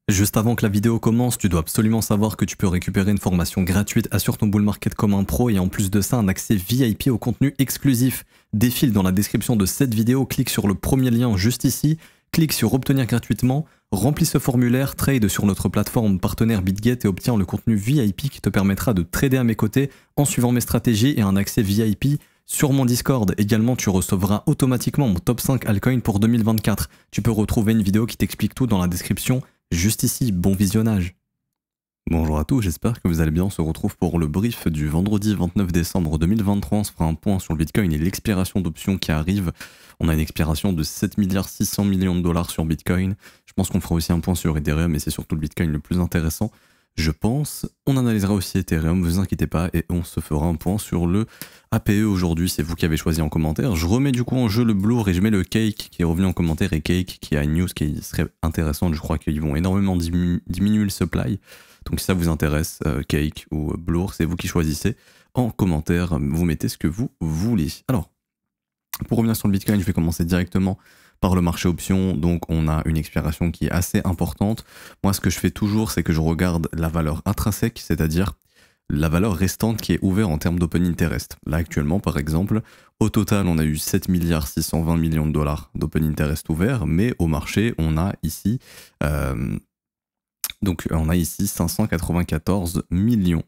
Juste avant que la vidéo commence, tu dois absolument savoir que tu peux récupérer une formation gratuite Assure ton bull market comme un pro et en plus de ça un accès VIP au contenu exclusif. Défile dans la description de cette vidéo, clique sur le premier lien juste ici, clique sur obtenir gratuitement, remplis ce formulaire, trade sur notre plateforme partenaire BitGet et obtiens le contenu VIP qui te permettra de trader à mes côtés en suivant mes stratégies et un accès VIP sur mon Discord. Également, tu recevras automatiquement mon top 5 altcoin pour 2024. Tu peux retrouver une vidéo qui t'explique tout dans la description. Juste ici, bon visionnage. Bonjour à tous, j'espère que vous allez bien. On se retrouve pour le brief du vendredi 29 décembre 2023. On se fera un point sur le Bitcoin et l'expiration d'options qui arrive. On a une expiration de 7 milliards 600 millions de dollars sur Bitcoin. Je pense qu'on fera aussi un point sur Ethereum, mais c'est surtout le Bitcoin le plus intéressant. Je pense, on analysera aussi Ethereum, vous inquiétez pas, et on se fera un point sur le APE aujourd'hui, c'est vous qui avez choisi en commentaire. Je remets du coup en jeu le Blur et je mets le Cake qui est revenu en commentaire, et Cake qui a une news qui serait intéressante, je crois qu'ils vont énormément diminuer le supply. Donc si ça vous intéresse, Cake ou Blur, c'est vous qui choisissez. En commentaire, vous mettez ce que vous voulez. Alors, pour revenir sur le Bitcoin, je vais commencer directement par le marché options. Donc on a une expiration qui est assez importante. Moi, ce que je fais toujours, c'est que je regarde la valeur intrinsèque, c'est-à-dire la valeur restante qui est ouverte en termes d'open interest. Là actuellement, par exemple, au total, on a eu 7 milliards 620 millions de dollars d'open interest ouvert, mais au marché, on a ici 594 millions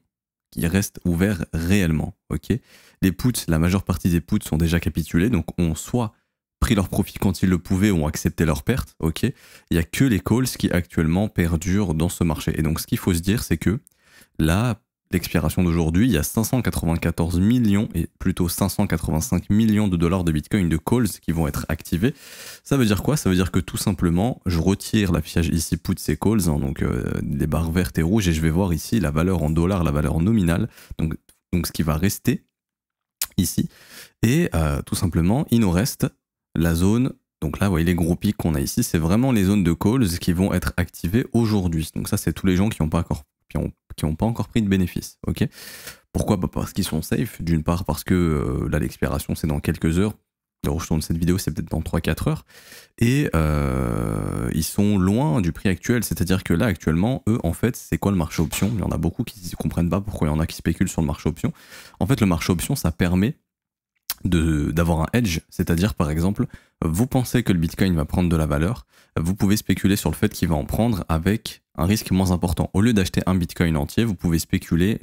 qui restent ouverts réellement. Ok, les puts, la majeure partie des puts sont déjà capitulés, donc ont soit pris leur profit quand ils le pouvaient ou ont accepté leur perte. Ok, il n'y a que les calls qui actuellement perdurent dans ce marché. Et donc ce qu'il faut se dire, c'est que là, l'expiration d'aujourd'hui, il y a 594 millions et plutôt 585 millions de dollars de Bitcoin de calls qui vont être activés. Ça veut dire quoi? Ça veut dire que tout simplement, je retire l'affichage ici put et calls, hein, donc les barres vertes et rouges, et je vais voir ici la valeur en dollars, la valeur nominale, donc ce qui va rester ici. Et tout simplement, il nous reste la zone. Donc là, vous voyez les gros pics qu'on a ici, c'est vraiment les zones de calls qui vont être activées aujourd'hui. Donc ça, c'est tous les gens qui n'ont pas encore pris de bénéfices. Ok. Pourquoi? Bah parce qu'ils sont safe. D'une part parce que là, l'expiration, c'est dans quelques heures. Alors, je tourne cette vidéo, c'est peut-être dans 3-4 heures. Et ils sont loin du prix actuel. C'est-à-dire que là, actuellement, eux, en fait, c'est quoi le marché option? Il y en a beaucoup qui ne comprennent pas pourquoi il y en a qui spéculent sur le marché option. En fait, le marché option, ça permet d'avoir un hedge, c'est-à-dire par exemple, vous pensez que le Bitcoin va prendre de la valeur, vous pouvez spéculer sur le fait qu'il va en prendre avec un risque moins important. Au lieu d'acheter un Bitcoin entier, vous pouvez spéculer,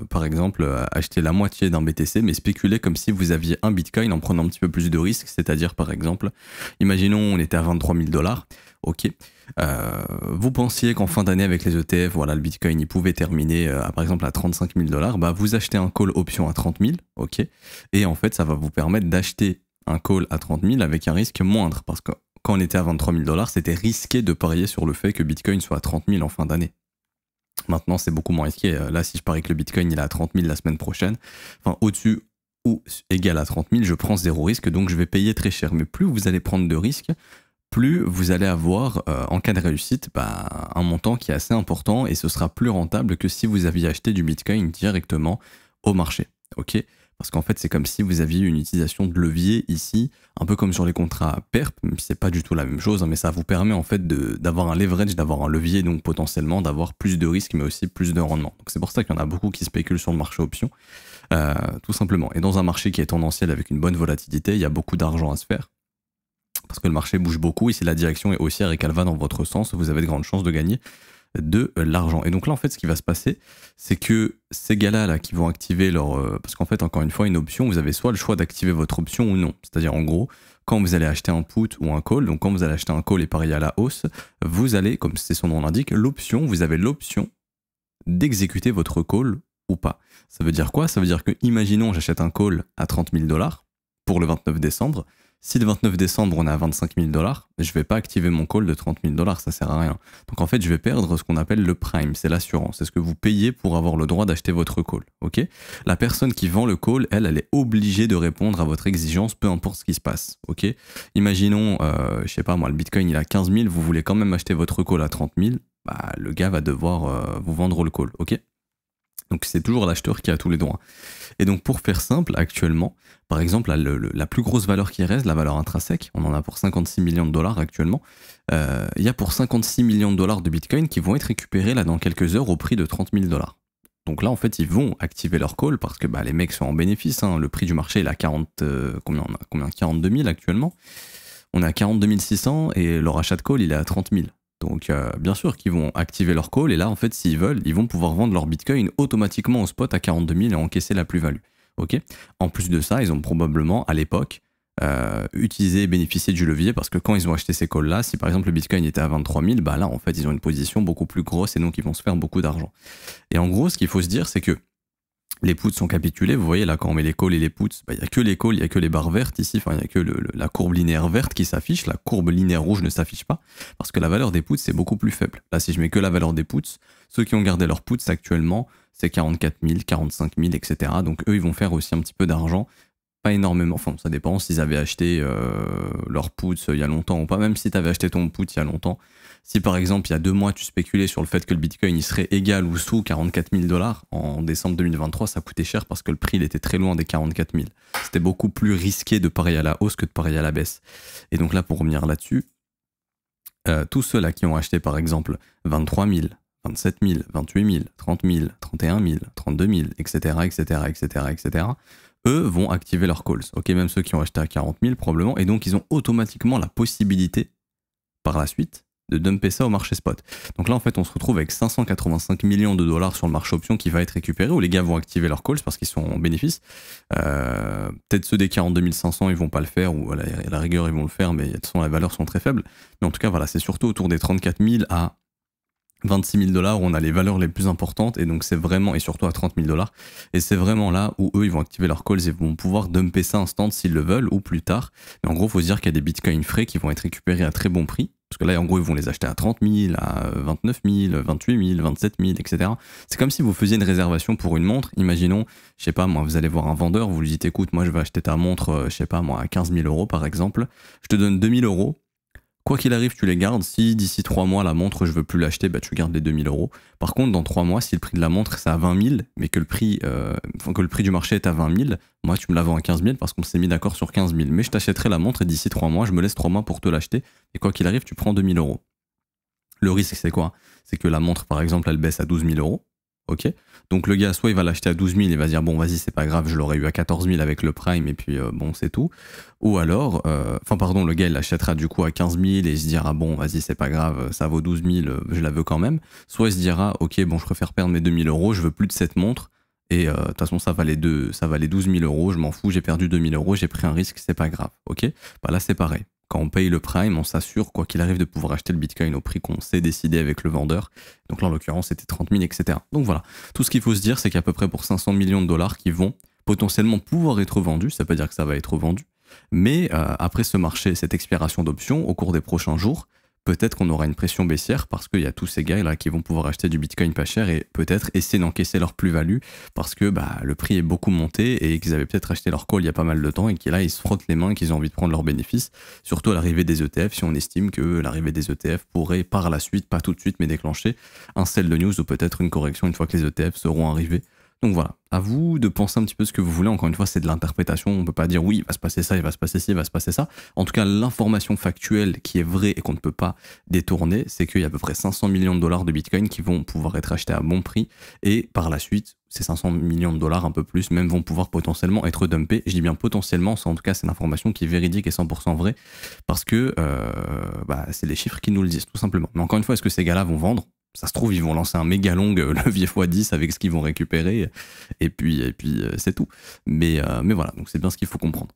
par exemple, acheter la moitié d'un BTC, mais spéculer comme si vous aviez un Bitcoin en prenant un petit peu plus de risques, c'est-à-dire par exemple, imaginons on était à 23 000 dollars, ok, vous pensiez qu'en fin d'année avec les ETF, voilà, le Bitcoin il pouvait terminer par exemple à 35 000 dollars, bah vous achetez un call option à 30 000, ok, et en fait ça va vous permettre d'acheter un call à 30 000 avec un risque moindre, parce que quand on était à 23 000 dollars, c'était risqué de parier sur le fait que Bitcoin soit à 30 000 en fin d'année. Maintenant, c'est beaucoup moins risqué. Là, si je parie que le Bitcoin il est à 30 000 la semaine prochaine, enfin au-dessus ou égal à 30 000, je prends zéro risque, donc je vais payer très cher. Mais plus vous allez prendre de risques, plus vous allez avoir, en cas de réussite, un montant qui est assez important, et ce sera plus rentable que si vous aviez acheté du Bitcoin directement au marché. Ok, parce qu'en fait, c'est comme si vous aviez une utilisation de levier ici, un peu comme sur les contrats PERP, même si c'est pas du tout la même chose, hein, mais ça vous permet en fait d'avoir un leverage, d'avoir un levier, donc potentiellement d'avoir plus de risques, mais aussi plus de rendement. Donc c'est pour ça qu'il y en a beaucoup qui spéculent sur le marché option, tout simplement. Et dans un marché qui est tendanciel avec une bonne volatilité, il y a beaucoup d'argent à se faire, parce que le marché bouge beaucoup, et si la direction est haussière et qu'elle va dans votre sens, vous avez de grandes chances de gagner de l'argent. Et donc là, en fait, ce qui va se passer, c'est que ces gars-là là, qui vont activer leur... parce qu'en fait, encore une fois, une option, vous avez soit le choix d'activer votre option ou non. C'est-à-dire, en gros, quand vous allez acheter un put ou un call, donc quand vous allez acheter un call et parier à la hausse, vous allez, comme c'est son nom l'indique, l'option, vous avez l'option d'exécuter votre call ou pas. Ça veut dire quoi? Ça veut dire que, imaginons, j'achète un call à 30 000 dollars pour le 29 décembre. Si le 29 décembre, on est à 25 000 dollars, je ne vais pas activer mon call de 30 000 dollars, ça sert à rien. Donc en fait, je vais perdre ce qu'on appelle le prime, c'est l'assurance. C'est ce que vous payez pour avoir le droit d'acheter votre call. Ok, la personne qui vend le call, elle est obligée de répondre à votre exigence, peu importe ce qui se passe. Ok, imaginons, je sais pas moi, le Bitcoin il a 15 000, vous voulez quand même acheter votre call à 30 000, bah, le gars va devoir vous vendre le call. Ok. Donc c'est toujours l'acheteur qui a tous les droits. Et donc pour faire simple, actuellement, par exemple, la plus grosse valeur qui reste, la valeur intrinsèque, on en a pour 56 millions de dollars actuellement, il y a pour 56 millions de dollars de Bitcoin qui vont être récupérés là dans quelques heures au prix de 30 000 dollars. Donc là, en fait, ils vont activer leur call parce que bah, les mecs sont en bénéfice. Hein. Le prix du marché, il est à 42 000 actuellement. On est à 42 600 et leur achat de call, il est à 30 000. Donc bien sûr qu'ils vont activer leur call et là, en fait, s'ils veulent, ils vont pouvoir vendre leur Bitcoin automatiquement au spot à 42 000 et encaisser la plus-value. Ok. En plus de ça, ils ont probablement, à l'époque, utiliser et bénéficier du levier parce que quand ils ont acheté ces calls là, si par exemple le Bitcoin était à 23 000, bah là en fait ils ont une position beaucoup plus grosse et donc ils vont se faire beaucoup d'argent. Et en gros ce qu'il faut se dire c'est que les puts sont capitulés, vous voyez là quand on met les calls et les puts, bah, il n'y a que les calls, il n'y a que les barres vertes ici, enfin il n'y a que la courbe linéaire verte qui s'affiche, la courbe linéaire rouge ne s'affiche pas parce que la valeur des puts c'est beaucoup plus faible. Là si je mets que la valeur des puts, ceux qui ont gardé leurs puts actuellement c'est 44 000, 45 000 etc. Donc eux ils vont faire aussi un petit peu d'argent. Pas énormément, enfin ça dépend s'ils avaient acheté leur put il y a longtemps ou pas, même si tu avais acheté ton put il y a longtemps. Si par exemple il y a 2 mois tu spéculais sur le fait que le Bitcoin il serait égal ou sous 44 000 dollars en décembre 2023, ça coûtait cher parce que le prix il était très loin des 44 000. C'était beaucoup plus risqué de parier à la hausse que de parier à la baisse. Et donc là pour revenir là-dessus, tous ceux-là qui ont acheté par exemple 23 000, 27 000, 28 000, 30 000, 31 000, 32 000, etc., etc., etc., etc., eux vont activer leurs calls. Ok, même ceux qui ont acheté à 40 000 probablement, et donc ils ont automatiquement la possibilité, par la suite, de dumper ça au marché spot. Donc là, en fait, on se retrouve avec 585 millions de dollars sur le marché option qui va être récupéré, où les gars vont activer leurs calls parce qu'ils sont en bénéfice. Peut-être ceux des 42 500, ils vont pas le faire, ou à la rigueur, ils vont le faire, mais de toute façon, les valeurs sont très faibles. Mais en tout cas, voilà, c'est surtout autour des 34 000 à 26 000 dollars où on a les valeurs les plus importantes, et donc c'est vraiment, et surtout à 30 000 dollars, et c'est vraiment là où eux ils vont activer leurs calls et vont pouvoir dumper ça instant s'ils le veulent ou plus tard. Mais en gros, il faut se dire qu'il y a des bitcoins frais qui vont être récupérés à très bon prix, parce que là en gros ils vont les acheter à 30 000, à 29 000, 28 000, 27 000, etc. C'est comme si vous faisiez une réservation pour une montre. Imaginons, je sais pas moi, vous allez voir un vendeur, vous lui dites écoute, moi je vais acheter ta montre, je sais pas moi, à 15 000 euros par exemple, je te donne 2 000 euros. Quoi qu'il arrive, tu les gardes. Si d'ici 3 mois, la montre, je veux plus l'acheter, bah, tu gardes les 2 000 euros. Par contre, dans 3 mois, si le prix de la montre, c'est à 20 000, mais que le prix du marché est à 20 000, moi, tu me la vends à 15 000 parce qu'on s'est mis d'accord sur 15 000. Mais je t'achèterai la montre et d'ici 3 mois, je me laisse 3 mois pour te l'acheter. Et quoi qu'il arrive, tu prends 2 000 euros. Le risque, c'est quoi? C'est que la montre, par exemple, elle baisse à 12 000 euros. Ok, donc le gars, soit il va l'acheter à 12 000 et va dire bon vas-y c'est pas grave, je l'aurais eu à 14 000 avec le prime et puis bon c'est tout. Ou alors, le gars il l'achètera du coup à 15 000 et il se dira bon vas-y c'est pas grave, ça vaut 12 000, je la veux quand même. Soit il se dira ok bon je préfère perdre mes 2 000 euros, je veux plus de cette montre et de toute façon ça valait 12 000 euros, je m'en fous, j'ai perdu 2 000 euros, j'ai pris un risque, c'est pas grave. Ok, bah là c'est pareil. Quand on paye le prime, on s'assure, quoi qu'il arrive, de pouvoir acheter le bitcoin au prix qu'on s'est décidé avec le vendeur. Donc là, en l'occurrence, c'était 30 000, etc. Donc voilà. Tout ce qu'il faut se dire, c'est qu'à peu près pour 500 millions de dollars qui vont potentiellement pouvoir être vendus, ça veut dire que ça va être vendu. Mais après ce marché, cette expiration d'options, au cours des prochains jours, peut-être qu'on aura une pression baissière parce qu'il y a tous ces gars là qui vont pouvoir acheter du bitcoin pas cher et peut-être essayer d'encaisser leur plus-value parce que bah, le prix est beaucoup monté et qu'ils avaient peut-être acheté leur call il y a pas mal de temps et qu'ils là ils se frottent les mains et qu'ils ont envie de prendre leurs bénéfices, surtout à l'arrivée des ETF, si on estime que l'arrivée des ETF pourrait par la suite, pas tout de suite mais déclencher un sell de news ou peut-être une correction une fois que les ETF seront arrivés. Donc voilà, à vous de penser un petit peu ce que vous voulez. Encore une fois, c'est de l'interprétation. On ne peut pas dire oui, il va se passer ça, il va se passer ci, il va se passer ça. En tout cas, l'information factuelle qui est vraie et qu'on ne peut pas détourner, c'est qu'il y a à peu près 500 millions de dollars de Bitcoin qui vont pouvoir être achetés à bon prix. Et par la suite, ces 500 millions de dollars, un peu plus, même vont pouvoir potentiellement être dumpés. Je dis bien potentiellement, en tout cas, c'est une information qui est véridique et 100% vraie. Parce que c'est les chiffres qui nous le disent, tout simplement. Mais encore une fois, est-ce que ces gars-là vont vendre ? Ça se trouve, ils vont lancer un méga long levier x10 avec ce qu'ils vont récupérer, et puis c'est tout. Mais voilà, donc c'est bien ce qu'il faut comprendre.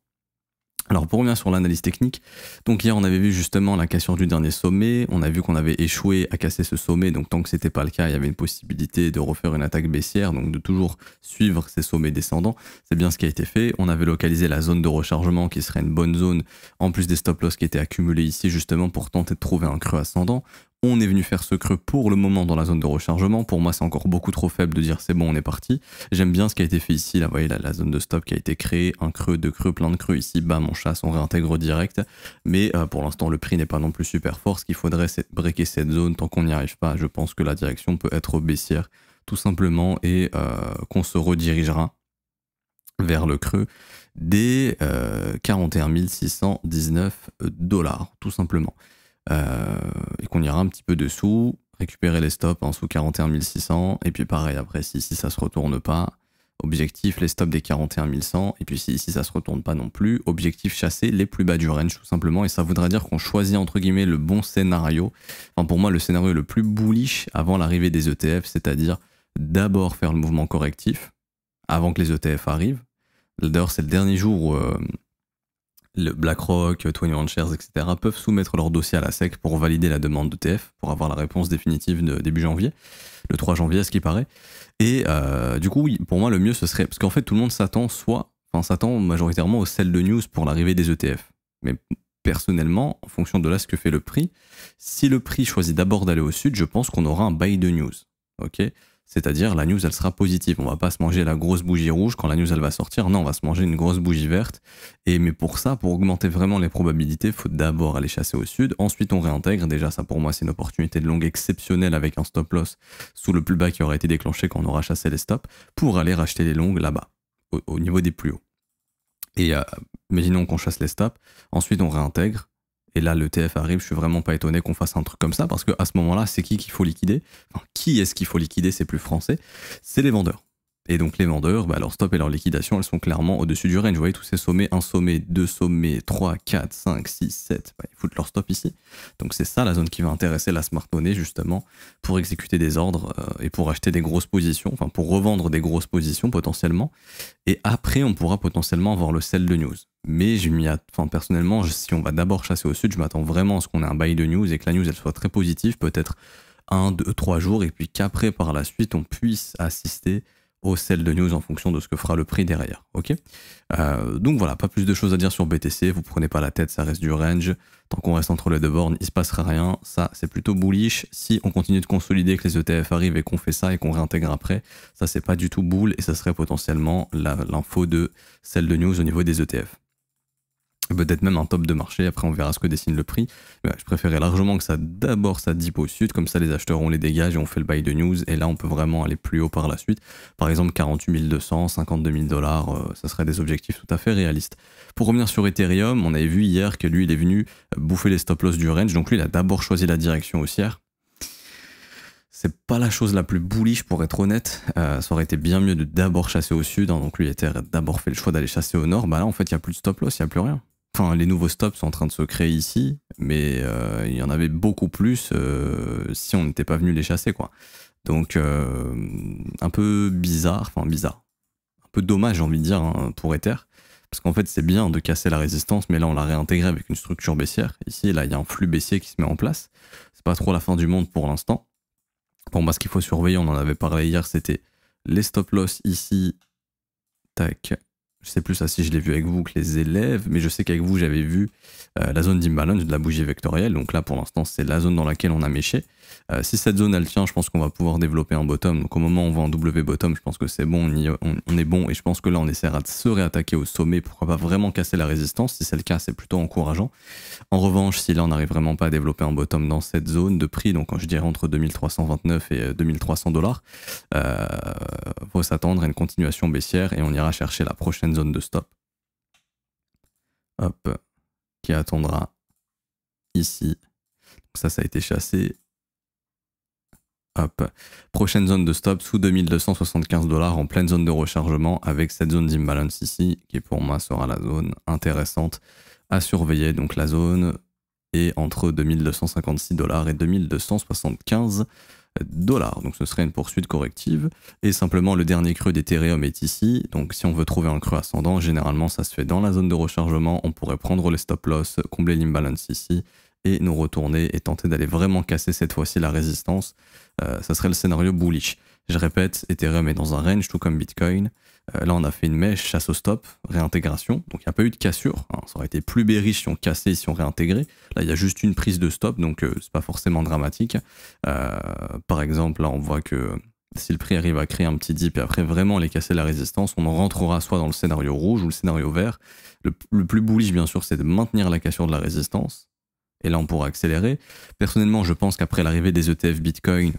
Alors pour revenir sur l'analyse technique, donc hier on avait vu justement la cassure du dernier sommet, on a vu qu'on avait échoué à casser ce sommet, donc tant que c'était pas le cas, il y avait une possibilité de refaire une attaque baissière, donc de toujours suivre ces sommets descendants, c'est bien ce qui a été fait. On avait localisé la zone de rechargement qui serait une bonne zone, en plus des stop loss qui étaient accumulés ici justement pour tenter de trouver un creux ascendant. On est venu faire ce creux pour le moment dans la zone de rechargement. Pour moi, c'est encore beaucoup trop faible de dire c'est bon, on est parti. J'aime bien ce qui a été fait ici. Là, vous voyez, la zone de stop qui a été créée. Un creux, deux creux, plein de creux ici. Bam, on chasse, on réintègre direct. Mais pour l'instant, le prix n'est pas non plus super fort. Ce qu'il faudrait, c'est breaker cette zone. Tant qu'on n'y arrive pas, je pense que la direction peut être baissière. tout simplement, et qu'on se redirigera vers le creux des 41 619 $, tout simplement. Et qu'on ira un petit peu dessous, récupérer les stops en sous 41 600, et puis pareil, après, si ça se retourne pas, objectif les stops des 41 100, et puis si ça se retourne pas non plus, objectif chasser les plus bas du range, tout simplement, et ça voudrait dire qu'on choisit entre guillemets le bon scénario. Enfin, pour moi, le scénario le plus bullish avant l'arrivée des ETF, c'est-à-dire d'abord faire le mouvement correctif avant que les ETF arrivent. D'ailleurs, c'est le dernier jour où le BlackRock, 21 Shares, etc. peuvent soumettre leur dossier à la SEC pour valider la demande d'ETF, pour avoir la réponse définitive de début janvier, le 3 janvier à ce qui paraît. Et du coup, oui, pour moi, le mieux, ce serait... Parce qu'en fait, tout le monde s'attend s'attend majoritairement au sell de news pour l'arrivée des ETF. Mais personnellement, en fonction de là ce que fait le prix, si le prix choisit d'abord d'aller au sud, je pense qu'on aura un buy de news. Ok ? C'est-à-dire, la news, elle sera positive. On va pas se manger la grosse bougie rouge quand la news, elle va sortir. Non, on va se manger une grosse bougie verte. Mais pour ça, pour augmenter vraiment les probabilités, il faut d'abord aller chasser au sud. Ensuite, on réintègre. Déjà, ça, pour moi, c'est une opportunité de longue exceptionnelle avec un stop loss sous le plus bas qui aurait été déclenché quand on aura chassé les stops pour aller racheter les longues là-bas, au niveau des plus hauts. Et imaginons qu'on chasse les stops. Ensuite, on réintègre. Et là, le TF arrive, je suis vraiment pas étonné qu'on fasse un truc comme ça, parce qu'à ce moment-là, c'est qui qu'il faut liquider? Enfin, qui est-ce qu'il faut liquider? C'est plus français. C'est les vendeurs. Et donc les vendeurs, leur stop et leur liquidation, elles sont clairement au-dessus du range. Vous voyez tous ces sommets, un sommet, deux sommets, 3, 4, 5, 6, 7, ils foutent leur stop ici. Donc c'est ça la zone qui va intéresser la smart money justement pour exécuter des ordres et pour acheter des grosses positions, enfin pour revendre des grosses positions potentiellement. Et après, on pourra potentiellement avoir le sell de news. Mais personnellement, si on va d'abord chasser au sud, je m'attends vraiment à ce qu'on ait un buy de news et que la news elle soit très positive, peut-être 1, 2, 3 jours, et puis qu'après par la suite on puisse assister au sell de news en fonction de ce que fera le prix derrière. Ok, donc voilà, pas plus de choses à dire sur BTC, vous prenez pas la tête, ça reste du range. Tant qu'on reste entre les deux bornes, il se passera rien. Ça, c'est plutôt bullish. Si on continue de consolider, que les ETF arrivent et qu'on fait ça et qu'on réintègre après, ça, c'est pas du tout bull et ça serait potentiellement l'info de sell de news au niveau des ETF. Peut-être même un top de marché, après on verra ce que dessine le prix. Mais je préférais largement que ça dip au sud, comme ça les acheteurs on les dégage et on fait le buy de news, et là on peut vraiment aller plus haut par la suite. Par exemple 48 200, 52 000 $, ça serait des objectifs tout à fait réalistes. Pour revenir sur Ethereum, on avait vu hier que lui il est venu bouffer les stop loss du range, donc lui il a d'abord choisi la direction haussière. C'est pas la chose la plus bullish pour être honnête, ça aurait été bien mieux de d'abord chasser au sud, hein. Donc lui Ether a d'abord fait le choix d'aller chasser au nord, là en fait il n'y a plus de stop loss, il n'y a plus rien. Enfin, les nouveaux stops sont en train de se créer ici, mais il y en avait beaucoup plus si on n'était pas venu les chasser, quoi. Donc, un peu bizarre, un peu dommage, j'ai envie de dire, hein, pour Ether, parce qu'en fait, c'est bien de casser la résistance, mais là, on l'a réintégré avec une structure baissière. Ici, là, il y a un flux baissier qui se met en place. C'est pas trop la fin du monde pour l'instant. Pour moi, ce qu'il faut surveiller, on en avait parlé hier, c'était les stop loss ici, tac. Je sais plus ça si je l'ai vu avec vous que les élèves, mais je sais qu'avec vous j'avais vu la zone d'imbalance de la bougie vectorielle. Donc là pour l'instant c'est la zone dans laquelle on a méché. Si cette zone elle tient, je pense qu'on va pouvoir développer un bottom. Donc au moment où on va en W bottom, je pense que c'est bon, on est bon, et je pense que là on essaiera de se réattaquer au sommet. Pourquoi pas vraiment casser la résistance? Si c'est le cas, c'est plutôt encourageant. En revanche, si là on n'arrive vraiment pas à développer un bottom dans cette zone de prix, donc je dirais entre 2329 et 2300 $, faut s'attendre à une continuation baissière et on ira chercher la prochaine zone de stop. Hop, qui attendra ici. Donc ça a été chassé. Hop, prochaine zone de stop sous 2275 $ en pleine zone de rechargement avec cette zone d'imbalance ici qui pour moi sera la zone intéressante à surveiller. Donc la zone est entre 2256 $ et 2275 $. Donc ce serait une poursuite corrective. Et simplement le dernier creux d'Ethereum est ici. Donc si on veut trouver un creux ascendant, généralement ça se fait dans la zone de rechargement. On pourrait prendre les stop loss, combler l'imbalance ici et nous retourner et tenter d'aller vraiment casser cette fois-ci la résistance. Ça serait le scénario bullish. Je répète, Ethereum est dans un range tout comme Bitcoin. Là on a fait une mèche, chasse au stop, réintégration. Donc il n'y a pas eu de cassure, hein. Ça aurait été plus bearish si on cassait et si on réintégrait. Là il y a juste une prise de stop, donc c'est pas forcément dramatique. Par exemple là on voit que si le prix arrive à créer un petit dip et après vraiment aller casser la résistance, on en rentrera soit dans le scénario rouge ou le scénario vert. Le plus bullish bien sûr c'est de maintenir la cassure de la résistance. Et là on pourra accélérer. Personnellement je pense qu'après l'arrivée des ETF Bitcoin,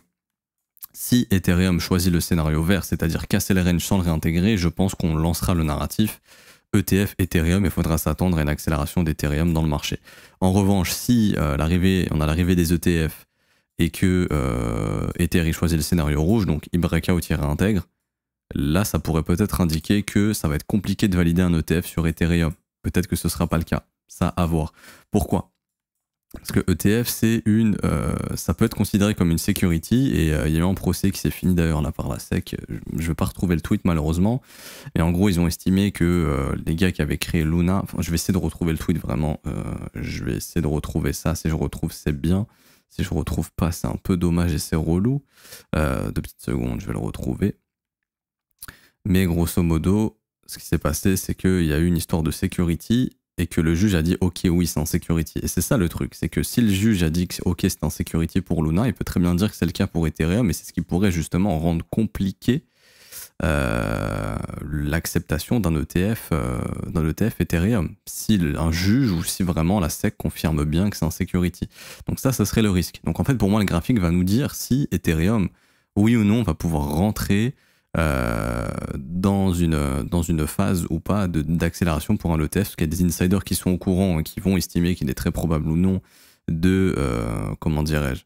Si Ethereum choisit le scénario vert, c'est-à-dire casser les ranges sans le réintégrer, je pense qu'on lancera le narratif ETF Ethereum et il faudra s'attendre à une accélération d'Ethereum dans le marché. En revanche, si on a l'arrivée des ETF et que Ether choisit le scénario rouge, donc il break out, il réintègre, là ça pourrait peut-être indiquer que ça va être compliqué de valider un ETF sur Ethereum. Peut-être que ce ne sera pas le cas. Ça, à voir. Pourquoi ? Parce que ETF, ça peut être considéré comme une security et il y a eu un procès qui s'est fini d'ailleurs là par la SEC. Je ne vais pas retrouver le tweet malheureusement, mais en gros ils ont estimé que les gars qui avaient créé Luna, enfin je vais essayer de retrouver le tweet vraiment, je vais essayer de retrouver ça, si je retrouve c'est bien, si je retrouve pas c'est un peu dommage et c'est relou. 2 petites secondes, je vais le retrouver. Mais grosso modo, ce qui s'est passé c'est qu'il y a eu une histoire de security et que le juge a dit ok oui c'est en security. Et c'est ça le truc, c'est que si le juge a dit que ok c'est en security pour Luna, il peut très bien dire que c'est le cas pour Ethereum, et c'est ce qui pourrait justement rendre compliqué l'acceptation d'un ETF Ethereum, si un juge ou si vraiment la SEC confirme bien que c'est en security. Donc ça serait le risque. Donc en fait pour moi le graphique va nous dire si Ethereum, oui ou non, va pouvoir rentrer dans une phase ou pas d'accélération pour un ETF, parce qu'il y a des insiders qui sont au courant et qui vont estimer qu'il est très probable ou non comment dirais-je,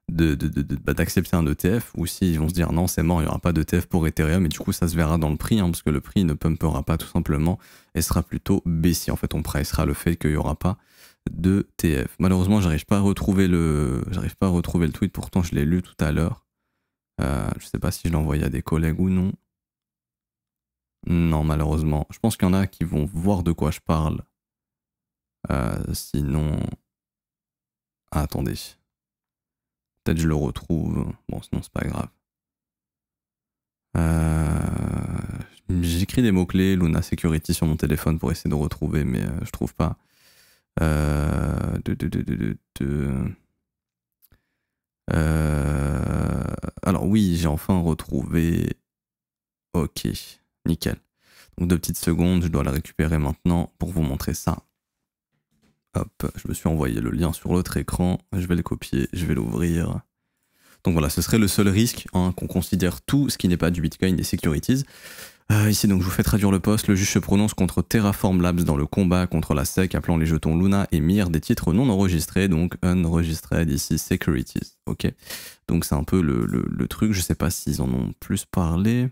d'accepter un ETF, ou s'ils vont se dire non c'est mort, il n'y aura pas d'ETF pour Ethereum, et du coup ça se verra dans le prix, parce que le prix ne pumpera pas tout simplement et sera plutôt baissier. En fait on pricera le fait qu'il n'y aura pas de TF. Malheureusement j'arrive pas à retrouver le tweet, pourtant je l'ai lu tout à l'heure. Je sais pas si je l'ai envoyé à des collègues ou non. Non, malheureusement. Je pense qu'il y en a qui vont voir de quoi je parle. Sinon... Ah, attendez. Peut-être je le retrouve. Bon, sinon c'est pas grave. J'écris des mots-clés, Luna Security sur mon téléphone pour essayer de retrouver, mais je trouve pas. Alors oui, j'ai enfin retrouvé. Ok, nickel. Donc 2 petites secondes, je dois la récupérer maintenant pour vous montrer ça. Hop, je me suis envoyé le lien sur l'autre écran, je vais le copier, je vais l'ouvrir. Donc voilà, ce serait le seul risque, qu'on considère tout ce qui n'est pas du Bitcoin des securities. Ici, donc, je vous fais traduire le post. Le juge se prononce contre Terraform Labs dans le combat contre la SEC, appelant les jetons Luna et Mir des titres non enregistrés, donc unregistered ici securities. Ok. Donc c'est un peu le truc. Je sais pas s'ils en ont plus parlé,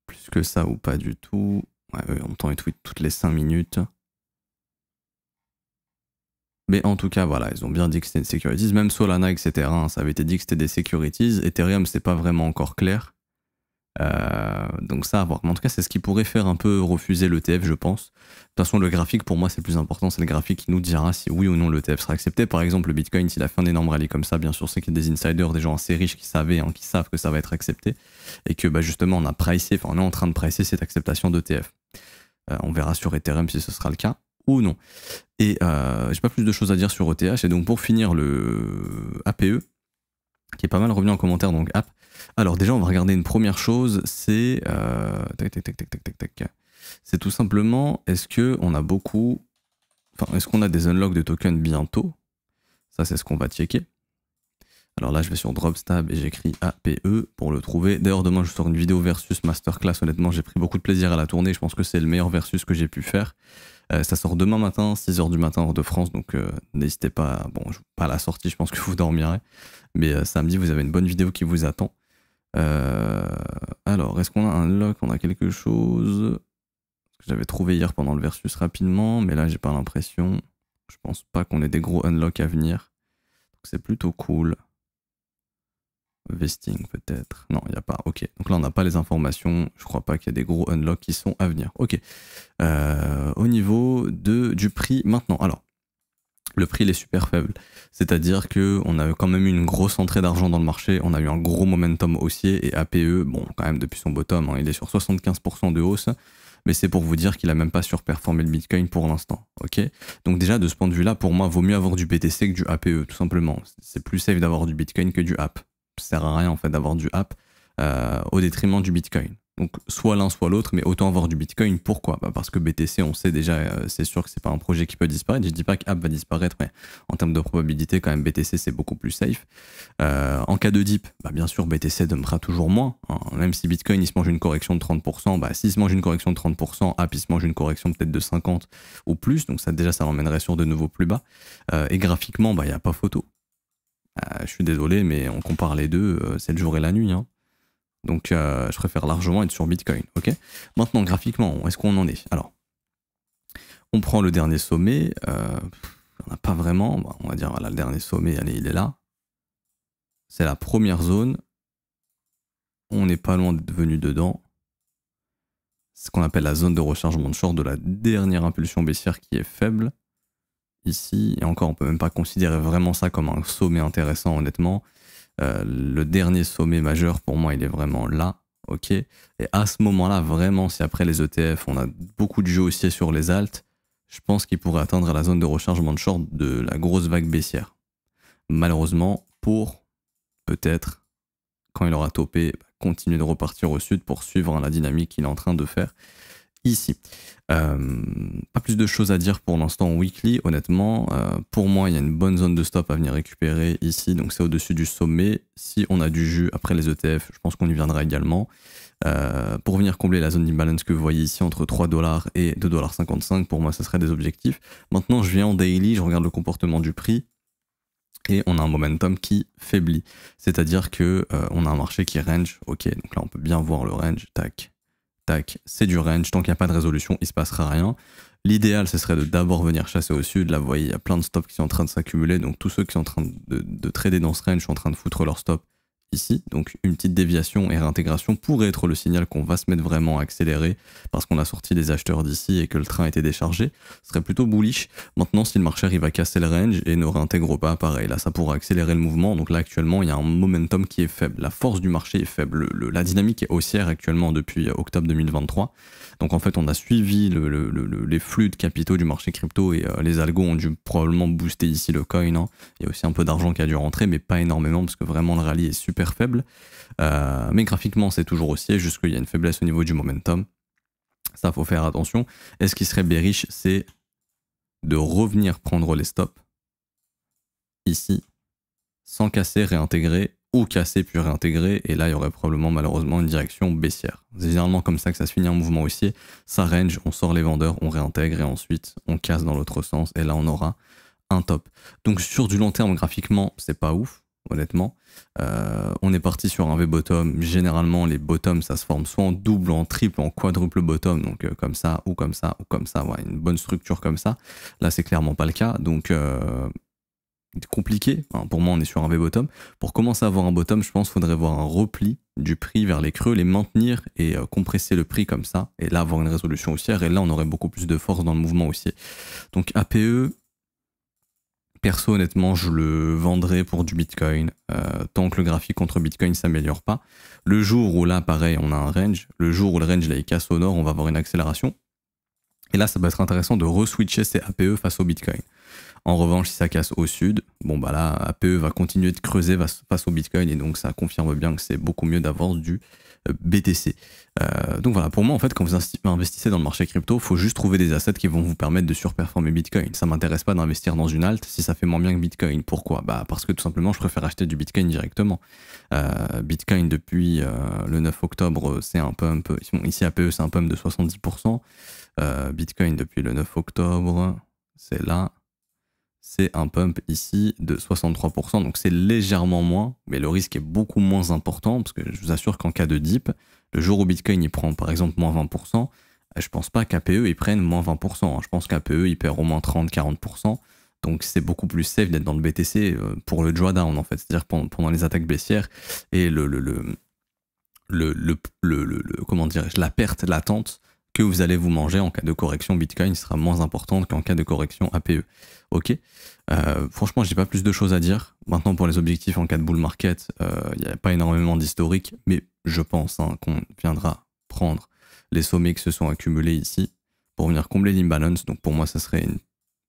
plus que ça ou pas du tout. Ouais, en même temps, ils tweetent toutes les 5 minutes. Mais en tout cas, voilà, ils ont bien dit que c'était une securities. Même Solana, etc., ça avait été dit que c'était des securities. Ethereum, c'est pas vraiment encore clair. Donc ça à voir. Mais en tout cas, c'est ce qui pourrait faire un peu refuser l'ETF, je pense. De toute façon, le graphique, pour moi, c'est le plus important. C'est le graphique qui nous dira si oui ou non l'ETF sera accepté. Par exemple, le Bitcoin, s'il a fait un énorme rallye comme ça, bien sûr, c'est qu'il y a des insiders, des gens assez riches qui savent que ça va être accepté. Et que justement, on est en train de pricer cette acceptation d'ETF. On verra sur Ethereum si ce sera le cas ou non. Et j'ai pas plus de choses à dire sur ETH. Et donc, pour finir, le APE, qui est pas mal revenu en commentaire, donc app. Alors déjà on va regarder une première chose, c'est c'est tout simplement est-ce qu'on a des unlocks de tokens bientôt. Ça c'est ce qu'on va checker. Alors là je vais sur Dropstab et j'écris APE pour le trouver. D'ailleurs demain je sors une vidéo versus masterclass, honnêtement j'ai pris beaucoup de plaisir à la tourner, je pense que c'est le meilleur versus que j'ai pu faire. Ça sort demain matin, 6h du matin hors de France, donc n'hésitez pas, pas à la sortie, je pense que vous dormirez, mais samedi vous avez une bonne vidéo qui vous attend. Alors, est-ce qu'on a un unlock, on a quelque chose que j'avais trouvé hier pendant le versus rapidement, mais là j'ai pas l'impression. Je pense pas qu'on ait des gros unlocks à venir, donc c'est plutôt cool. Vesting peut-être. Non, il n'y a pas. Ok. Donc là, on n'a pas les informations. Je crois pas qu'il y ait des gros unlocks qui sont à venir. Ok. Au niveau du prix maintenant. Alors, le prix il est super faible. C'est-à-dire qu'on a quand même eu une grosse entrée d'argent dans le marché. On a eu un gros momentum haussier et APE, bon, quand même depuis son bottom, il est sur 75% de hausse. Mais c'est pour vous dire qu'il a même pas surperformé le Bitcoin pour l'instant. Ok. Donc déjà, de ce point de vue-là, pour moi, vaut mieux avoir du BTC que du APE, tout simplement. C'est plus safe d'avoir du Bitcoin que du app. Ça sert à rien en fait d'avoir du app au détriment du Bitcoin. Donc soit l'un, soit l'autre, mais autant avoir du Bitcoin. Pourquoi? Parce que BTC, on sait déjà, c'est sûr que c'est pas un projet qui peut disparaître. Je dis pas qu'App va disparaître, mais en termes de probabilité, quand même, BTC, c'est beaucoup plus safe. En cas de dip, bien sûr, BTC dumpera toujours moins. Hein. Même si Bitcoin, il se mange une correction de 30%, s'il se mange une correction de 30%, App, il se mange une correction peut-être de 50 ou plus. Donc ça, déjà, ça l'emmènerait sur de nouveaux plus bas. Et graphiquement, il n'y a pas photo. Je suis désolé, mais on compare les deux, c'est le jour et la nuit. Hein. Donc, je préfère largement être sur Bitcoin. Ok. Maintenant, graphiquement, où est-ce qu'on en est? Alors, on prend le dernier sommet. On n'a pas vraiment. On va dire, voilà, le dernier sommet, allez, il est là. C'est la première zone. On n'est pas loin d'être venu dedans. C'est ce qu'on appelle la zone de rechargement de short de la dernière impulsion baissière qui est faible. Ici, et encore, on peut même pas considérer vraiment ça comme un sommet intéressant, honnêtement. Le dernier sommet majeur, pour moi, il est vraiment là. Ok. Et à ce moment-là, vraiment, si après les ETF, on a beaucoup de jeux haussiers sur les alts, je pense qu'il pourrait atteindre la zone de rechargement de short de la grosse vague baissière. Malheureusement, pour peut-être, quand il aura topé, continuer de repartir au sud pour suivre la dynamique qu'il est en train de faire ici. Pas plus de choses à dire pour l'instant en weekly, honnêtement. Pour moi, il y a une bonne zone de stop à venir récupérer ici, donc c'est au-dessus du sommet. Si on a du jus après les ETF, je pense qu'on y viendra également. Pour venir combler la zone d'imbalance que vous voyez ici entre 3$ et 2,55$, pour moi, ce serait des objectifs. Maintenant, je viens en daily, je regarde le comportement du prix. Et on a un momentum qui faiblit. C'est-à-dire que on a un marché qui range. Ok, donc là, on peut bien voir le range. Tac. Tac, c'est du range, tant qu'il n'y a pas de résolution, il ne se passera rien. L'idéal, ce serait de d'abord venir chasser au sud. Là, vous voyez, il y a plein de stops qui sont en train de s'accumuler. Donc, tous ceux qui sont en train de trader dans ce range sont en train de foutre leur stop ici. Donc, une petite déviation et réintégration pourrait être le signal qu'on va se mettre vraiment à accélérer parce qu'on a sorti des acheteurs d'ici et que le train a été déchargé. Ce serait plutôt bullish. Maintenant, si le marché arrive à casser le range et ne réintègre pas, pareil, là, ça pourra accélérer le mouvement. Donc là, actuellement, il y a un momentum qui est faible. La force du marché est faible. La dynamique est haussière actuellement depuis octobre 2023. Donc en fait, on a suivi les flux de capitaux du marché crypto et les algos ont dû probablement booster ici le coin. Hein. Il y a aussi un peu d'argent qui a dû rentrer, mais pas énormément parce que vraiment le rallye est super faible. Mais graphiquement, c'est toujours haussier, juste qu'il y a une faiblesse au niveau du momentum. Ça, faut faire attention. Et ce qui serait bearish, c'est de revenir prendre les stops ici, sans casser, réintégrer, ou casser puis réintégrer, et là il y aurait probablement malheureusement une direction baissière. C'est généralement comme ça que ça se finit un mouvement haussier, ça range, on sort les vendeurs, on réintègre et ensuite on casse dans l'autre sens et là on aura un top. Donc sur du long terme graphiquement c'est pas ouf honnêtement. On est parti sur un V-bottom, généralement les bottoms ça se forme soit en double, en triple, en quadruple bottom, donc comme ça ou comme ça ou comme ça, ouais, une bonne structure comme ça. Là c'est clairement pas le cas, donc compliqué. Hein, pour moi, on est sur un V-bottom. Pour commencer à avoir un bottom, je pense qu'il faudrait voir un repli du prix vers les creux, les maintenir et compresser le prix comme ça. Et là, avoir une résolution haussière. Et là, on aurait beaucoup plus de force dans le mouvement haussier. Donc, APE, perso, honnêtement, je le vendrais pour du Bitcoin. Tant que le graphique contre Bitcoin ne s'améliore pas. Le jour où là, pareil, on a un range. Le jour où le range, là, il casse au nord, on va avoir une accélération. Et là, ça peut être intéressant de re-switcher ces APE face au Bitcoin. En revanche, si ça casse au sud, bon bah là, APE va continuer de creuser face au Bitcoin et donc ça confirme bien que c'est beaucoup mieux d'avoir du BTC. Donc voilà, pour moi en fait, quand vous investissez dans le marché crypto, il faut juste trouver des assets qui vont vous permettre de surperformer Bitcoin. Ça m'intéresse pas d'investir dans une alt si ça fait moins bien que Bitcoin. Pourquoi? Parce que tout simplement, je préfère acheter du Bitcoin directement. Bitcoin depuis le 9 octobre, c'est un pump. Ici APE, c'est un pump de 70%. Bitcoin depuis le 9 octobre, c'est là. C'est un pump ici de 63%, donc c'est légèrement moins, mais le risque est beaucoup moins important, parce que je vous assure qu'en cas de dip, le jour où Bitcoin il prend par exemple moins 20%, je pense pas qu'APE il prenne moins 20%, je pense qu'APE il perd au moins 30-40%, donc c'est beaucoup plus safe d'être dans le BTC pour le drawdown en fait, c'est-à-dire pendant les attaques baissières, et comment dirais-je, la perte latente que vous allez vous manger en cas de correction Bitcoin sera moins importante qu'en cas de correction APE. Ok. Franchement, j'ai pas plus de choses à dire. Maintenant, pour les objectifs en cas de bull market, il n'y a pas énormément d'historique, mais je pense qu'on viendra prendre les sommets qui se sont accumulés ici pour venir combler l'imbalance. Donc pour moi, ça serait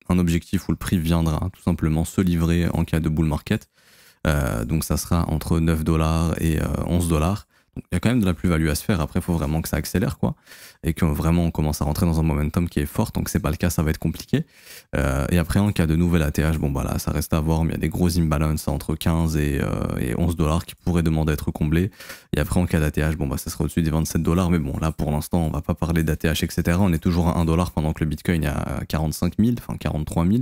un objectif où le prix viendra tout simplement se livrer en cas de bull market. Donc ça sera entre 9$ et 11$. Donc, il y a quand même de la plus-value à se faire. Après, il faut vraiment que ça accélère, quoi. Et que vraiment on commence à rentrer dans un momentum qui est fort. Donc, c'est pas le cas, ça va être compliqué. Et après, en cas de nouvelle ATH, bon, bah là, ça reste à voir. Mais il y a des gros imbalances entre 15 et 11 dollars qui pourraient demander à être comblés. Et après, en cas d'ATH, bon, bah, ça sera au-dessus des 27 dollars. Mais bon, là, pour l'instant, on va pas parler d'ATH, etc. On est toujours à 1 dollar pendant que le Bitcoin est à 45 000, enfin 43 000.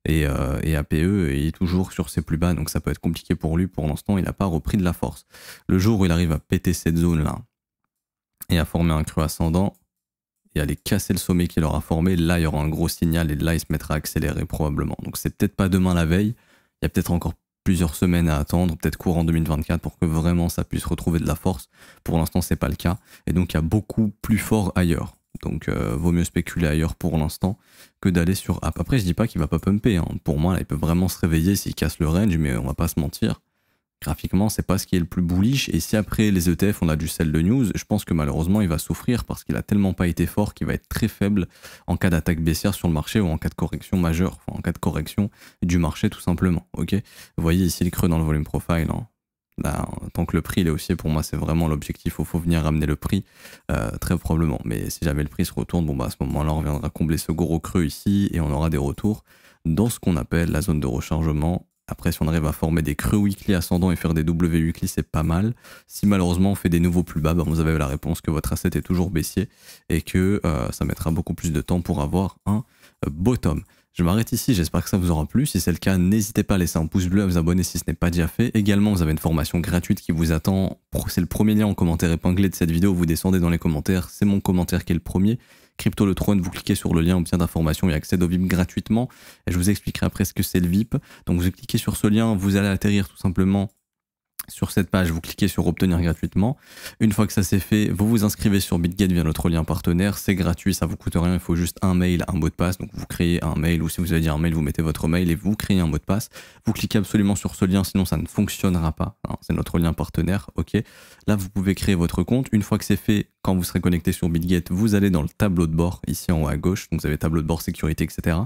Et APE est toujours sur ses plus bas, donc ça peut être compliqué pour lui. Pour l'instant, il n'a pas repris de la force. Le jour où il arrive à péter cette zone-là et à former un creux ascendant et à aller casser le sommet qu'il aura formé, là, il y aura un gros signal et là, il se mettra à accélérer probablement. Donc c'est peut-être pas demain la veille, il y a peut-être encore plusieurs semaines à attendre, peut-être courant 2024 pour que vraiment ça puisse retrouver de la force. Pour l'instant, c'est pas le cas. Et donc, il y a beaucoup plus fort ailleurs. Donc, vaut mieux spéculer ailleurs pour l'instant que d'aller sur app. Après, je dis pas qu'il va pas pumper. Hein. Pour moi, là, il peut vraiment se réveiller s'il casse le range, mais on va pas se mentir. Graphiquement, c'est pas ce qui est le plus bullish. Et si après les ETF, on a du sell de news, je pense que malheureusement, il va souffrir parce qu'il a tellement pas été fort qu'il va être très faible en cas d'attaque baissière sur le marché ou en cas de correction majeure, enfin en cas de correction du marché tout simplement. Ok. Vous voyez ici le creux dans le volume profile. Hein. Là, tant que le prix il est haussier, pour moi, c'est vraiment l'objectif. Il faut venir ramener le prix, très probablement. Mais si jamais le prix se retourne, bon, bah, à ce moment-là, on reviendra combler ce gros creux ici et on aura des retours dans ce qu'on appelle la zone de rechargement. Après, si on arrive à former des creux weekly ascendants et faire des W weekly, c'est pas mal. Si malheureusement on fait des nouveaux plus bas, bah, vous avez la réponse que votre asset est toujours baissier et que ça mettra beaucoup plus de temps pour avoir un bottom. Je m'arrête ici, j'espère que ça vous aura plu. Si c'est le cas, n'hésitez pas à laisser un pouce bleu, à vous abonner si ce n'est pas déjà fait. Également, vous avez une formation gratuite qui vous attend. C'est le premier lien en commentaire épinglé de cette vidéo. Vous descendez dans les commentaires, c'est mon commentaire qui est le premier. Crypto le trône, vous cliquez sur le lien, obtient d'informations et accède au VIP gratuitement. Et je vous expliquerai après ce que c'est le VIP. Donc vous cliquez sur ce lien, vous allez atterrir tout simplement sur cette page, vous cliquez sur obtenir gratuitement. Une fois que ça c'est fait, vous vous inscrivez sur BitGet via notre lien partenaire. C'est gratuit, ça vous coûte rien, il faut juste un mail, un mot de passe. Donc vous créez un mail ou si vous avez dit un mail, vous mettez votre mail et vous créez un mot de passe. Vous cliquez absolument sur ce lien, sinon ça ne fonctionnera pas. Hein, c'est notre lien partenaire, ok. Là, vous pouvez créer votre compte. Une fois que c'est fait, quand vous serez connecté sur BitGet, vous allez dans le tableau de bord, ici en haut à gauche. Donc vous avez tableau de bord, sécurité, etc.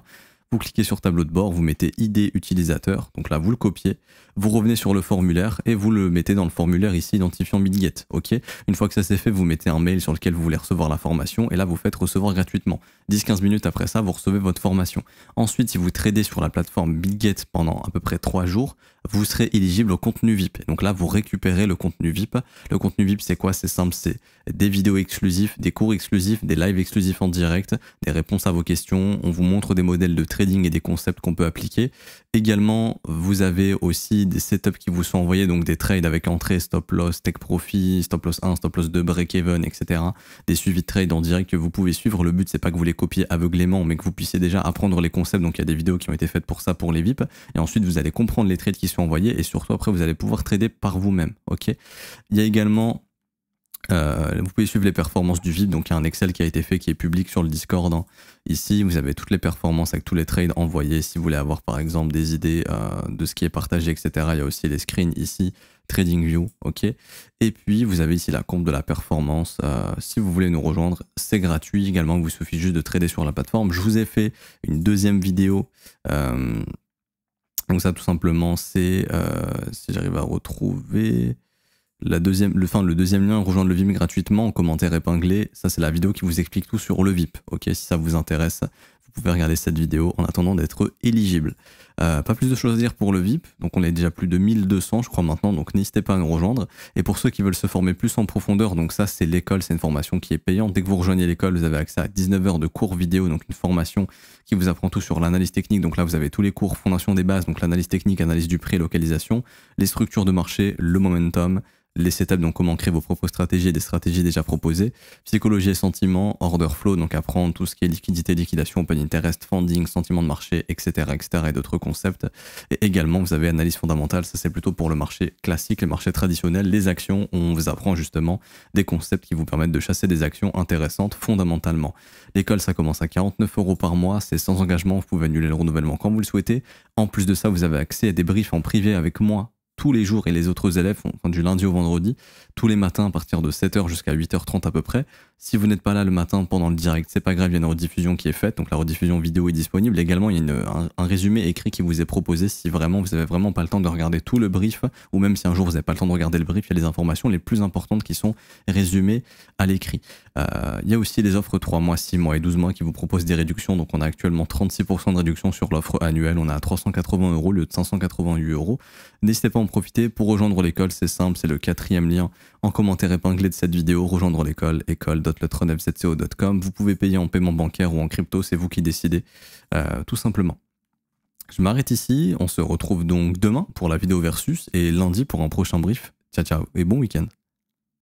Vous cliquez sur tableau de bord, vous mettez ID utilisateur, donc là vous le copiez, vous revenez sur le formulaire et vous le mettez dans le formulaire ici identifiant BitGet, ok. Une fois que ça c'est fait, vous mettez un mail sur lequel vous voulez recevoir la formation et là vous faites recevoir gratuitement. 10-15 minutes après ça, vous recevez votre formation. Ensuite, si vous tradez sur la plateforme BitGet pendant à peu près 3 jours, vous serez éligible au contenu VIP. Donc là, vous récupérez le contenu VIP. Le contenu VIP, c'est quoi? C'est simple, c'est des vidéos exclusives, des cours exclusifs, des lives exclusifs en direct, des réponses à vos questions. On vous montre des modèles de trading et des concepts qu'on peut appliquer. Également, vous avez aussi des setups qui vous sont envoyés, donc des trades avec entrée, stop loss, take profit, stop loss 1, stop loss 2, break even, etc. Des suivis de trades en direct que vous pouvez suivre. Le but, c'est pas que vous les copiez aveuglément, mais que vous puissiez déjà apprendre les concepts. Donc il y a des vidéos qui ont été faites pour ça, pour les VIP. Et ensuite, vous allez comprendre les trades qui sont envoyés et surtout après, vous allez pouvoir trader par vous-même. Ok. Il y a également vous pouvez suivre les performances du VIP, donc il y a un Excel qui a été fait qui est public sur le Discord. Hein. Ici, vous avez toutes les performances avec tous les trades envoyés. Si vous voulez avoir par exemple des idées de ce qui est partagé, etc. Il y a aussi les screens ici, TradingView, ok. Et puis vous avez ici la courbe de la performance. Si vous voulez nous rejoindre, c'est gratuit également. Il vous suffit juste de trader sur la plateforme. Je vous ai fait une deuxième vidéo. Donc ça, tout simplement, c'est si j'arrive à retrouver. Le deuxième lien, rejoindre le VIP gratuitement en commentaire épinglé. Ça, c'est la vidéo qui vous explique tout sur le VIP. Ok, si ça vous intéresse, vous pouvez regarder cette vidéo en attendant d'être éligible. Pas plus de choses à dire pour le VIP. Donc, on est déjà plus de 1200, je crois, maintenant. Donc, n'hésitez pas à nous rejoindre. Et pour ceux qui veulent se former plus en profondeur, donc ça, c'est l'école. C'est une formation qui est payante. Dès que vous rejoignez l'école, vous avez accès à 19 heures de cours vidéo. Donc, une formation qui vous apprend tout sur l'analyse technique. Donc là, vous avez tous les cours fondation des bases. Donc, l'analyse technique, analyse du prix et localisation, les structures de marché, le momentum, les setups, donc comment créer vos propres stratégies et des stratégies déjà proposées, psychologie et sentiments, order flow, donc apprendre tout ce qui est liquidité, liquidation, open interest, funding, sentiment de marché, etc., etc., et d'autres concepts. Et également, vous avez analyse fondamentale, ça c'est plutôt pour le marché classique, les marchés traditionnels, les actions, où on vous apprend justement des concepts qui vous permettent de chasser des actions intéressantes fondamentalement. L'école, ça commence à 49 € par mois, c'est sans engagement, vous pouvez annuler le renouvellement quand vous le souhaitez. En plus de ça, vous avez accès à des briefs en privé avec moi, tous les jours et les autres élèves, enfin, du lundi au vendredi, tous les matins à partir de 7h jusqu'à 8h30 à peu près. Si vous n'êtes pas là le matin pendant le direct, c'est pas grave, il y a une rediffusion qui est faite, donc la rediffusion vidéo est disponible. Également, il y a un résumé écrit qui vous est proposé si vraiment vous avez vraiment pas le temps de regarder tout le brief, ou même si un jour vous n'avez pas le temps de regarder le brief, il y a les informations les plus importantes qui sont résumées à l'écrit. Il y a aussi les offres 3 mois, 6 mois et 12 mois qui vous proposent des réductions. Donc on a actuellement 36% de réduction sur l'offre annuelle, on a à 380 € au lieu de 588 €. N'hésitez pas à en profiter. Pour rejoindre l'école, c'est simple, c'est le 4e lien en commentaire épinglé de cette vidéo. Rejoindre l'école, école.letronf7co.com. Vous pouvez payer en paiement bancaire ou en crypto, c'est vous qui décidez, tout simplement. Je m'arrête ici, on se retrouve donc demain pour la vidéo versus et lundi pour un prochain brief. Ciao ciao et bon week-end.